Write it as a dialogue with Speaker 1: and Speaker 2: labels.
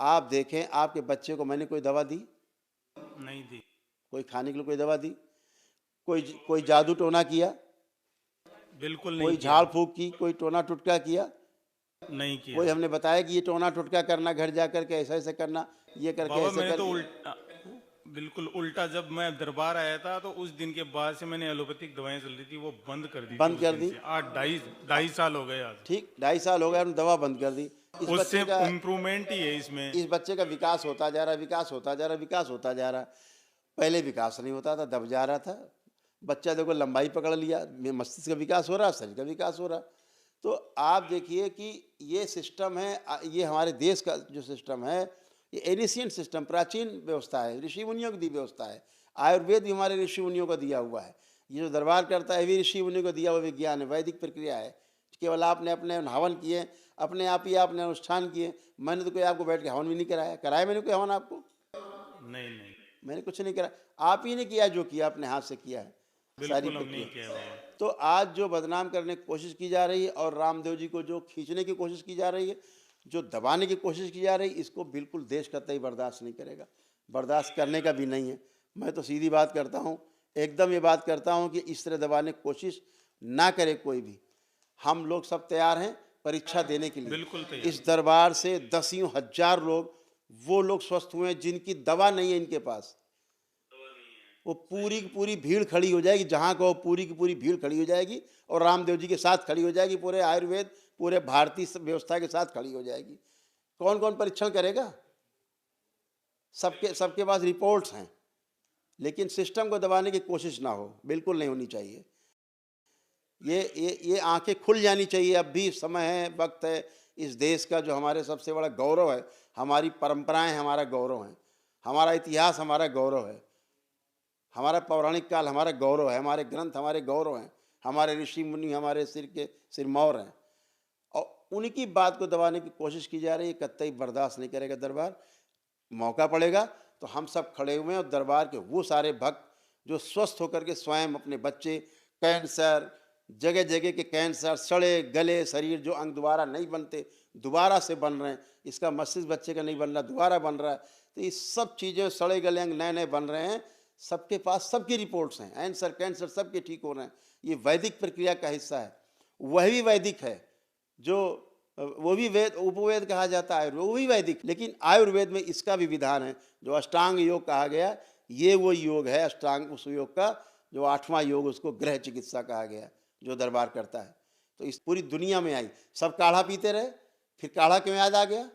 Speaker 1: आप देखें, आपके बच्चे को मैंने कोई दवा दी?
Speaker 2: नहीं दी।
Speaker 1: कोई खाने के लिए कोई दवा दी? कोई जादू टोना किया?
Speaker 2: बिल्कुल नहीं
Speaker 1: कोई
Speaker 2: किया।
Speaker 1: झाड़ फूक की? कोई टोना टुटका किया?
Speaker 2: नहीं किया।
Speaker 1: कोई हमने बताया कि ये टोना टुटका करना, घर जा कर के ऐसा ऐसे करना, ये करके
Speaker 2: बाबा
Speaker 1: ऐसे
Speaker 2: मैंने तो
Speaker 1: करके?
Speaker 2: बिल्कुल उल्टा, जब मैं दरबार आया था तो उस दिन के बाद से मैंने एलोपैथिक दवाएं चल रही थी वो बंद कर दी थी।
Speaker 1: बंद
Speaker 2: उस
Speaker 1: कर
Speaker 2: दिन
Speaker 1: दी?
Speaker 2: से आज ढाई ढाई साल हो गए आज।
Speaker 1: ठीक, 2.5 साल हो गए, हमने दवा बंद कर दी। इस
Speaker 2: उससे
Speaker 1: बच्चे का
Speaker 2: इम्प्रूवमेंट ही है इसमें।
Speaker 1: इस बच्चे का विकास होता जा रहा है, विकास होता जा रहा है, विकास होता जा रहा है। पहले विकास नहीं होता था, दब जा रहा था। बच्चा देखो लंबाई पकड़ लिया, मस्तिष्क का विकास हो रहा, शरीर का विकास हो रहा। तो आप देखिए कि ये सिस्टम है, ये हमारे देश का जो सिस्टम है, ये एनिशियंट सिस्टम, प्राचीन व्यवस्था है, ऋषि मुनियों की दी व्यवस्था है। आयुर्वेद भी हमारे ऋषि मुनियों को दिया हुआ है। ये जो दरबार करता है भी ऋषि मुनियों को दिया हुआ विज्ञान है, वैदिक प्रक्रिया है। केवल आपने अपने हवन किए, अपने आप ही आपने अनुष्ठान किए। मैंने तो कोई आपको बैठ के हवन भी नहीं कराया। कराया मैंने कोई हवन आपको?
Speaker 2: नहीं नहीं,
Speaker 1: मैंने कुछ नहीं करा। आप ही ने किया, जो किया अपने हाथ से किया है सारी
Speaker 2: बिल्कुल हम नहीं
Speaker 1: प्रक्रिया।
Speaker 2: किया बाबा।
Speaker 1: तो आज जो बदनाम करने की कोशिश की जा रही है और रामदेव जी को जो खींचने की कोशिश की जा रही है, जो दबाने की कोशिश की जा रही है, इसको बिल्कुल देश कतई बर्दाश्त नहीं करेगा, बर्दाश्त करने का भी नहीं है। मैं तो सीधी बात करता हूँ, एकदम ये बात करता हूँ कि इस तरह दबाने की कोशिश ना करे कोई भी। हम लोग सब तैयार हैं परीक्षा देने के लिए।
Speaker 2: बिल्कुल तैयार।
Speaker 1: इस दरबार से दसियों हजार लोग, वो लोग स्वस्थ हुए हैं जिनकी दवा नहीं है इनके पास। वो पूरी की पूरी भीड़ खड़ी हो जाएगी, जहाँ को पूरी की पूरी भीड़ खड़ी हो जाएगी और रामदेव जी के साथ खड़ी हो जाएगी, पूरे आयुर्वेद, पूरे भारतीय व्यवस्था के साथ खड़ी हो जाएगी। कौन कौन परीक्षण करेगा? सबके सबके पास रिपोर्ट्स हैं, लेकिन सिस्टम को दबाने की कोशिश ना हो, बिल्कुल नहीं होनी चाहिए। ये आंखें खुल जानी चाहिए। अब भी समय है, वक्त है। इस देश का जो हमारे सबसे बड़ा गौरव है, हमारी परंपराएं हमारा गौरव हैं, हमारा इतिहास हमारा गौरव है, हमारा पौराणिक काल हमारा गौरव है, हमारे ग्रंथ हमारे गौरव हैं, हमारे ऋषि मुनि हमारे सिर के सिरमौर हैं। और उनकी बात को दबाने की कोशिश की जा रही है, कतई बर्दाश्त नहीं करेगा दरबार। मौका पड़ेगा तो हम सब खड़े हुए हैं, और दरबार के वो सारे भक्त जो स्वस्थ होकर के स्वयं अपने बच्चे, कैंसर, जगह जगह के कैंसर, सड़े गले शरीर, जो अंग दोबारा नहीं बनते, दोबारा से बन रहे हैं। इसका मस्तिष्क बच्चे का नहीं बन रहा, दोबारा बन रहा है। तो ये सब चीज़ें, सड़े गले अंग नए नए बन रहे हैं, सबके पास सबकी रिपोर्ट्स हैं। कैंसर कैंसर सबके ठीक हो रहे हैं। ये वैदिक प्रक्रिया का हिस्सा है। वह भी वैदिक है, जो वो भी वेद, उपवेद कहा जाता है, वो भी वैदिक। लेकिन आयुर्वेद में इसका भी विधान है, जो अष्टांग योग कहा गया। ये वो योग है अष्टांग, उस योग का जो 8वां योग, उसको गृह चिकित्सा कहा गया, जो दरबार करता है। तो इस पूरी दुनिया में आई, सब काढ़ा पीते रहे, फिर काढ़ा क्यों याद आ गया?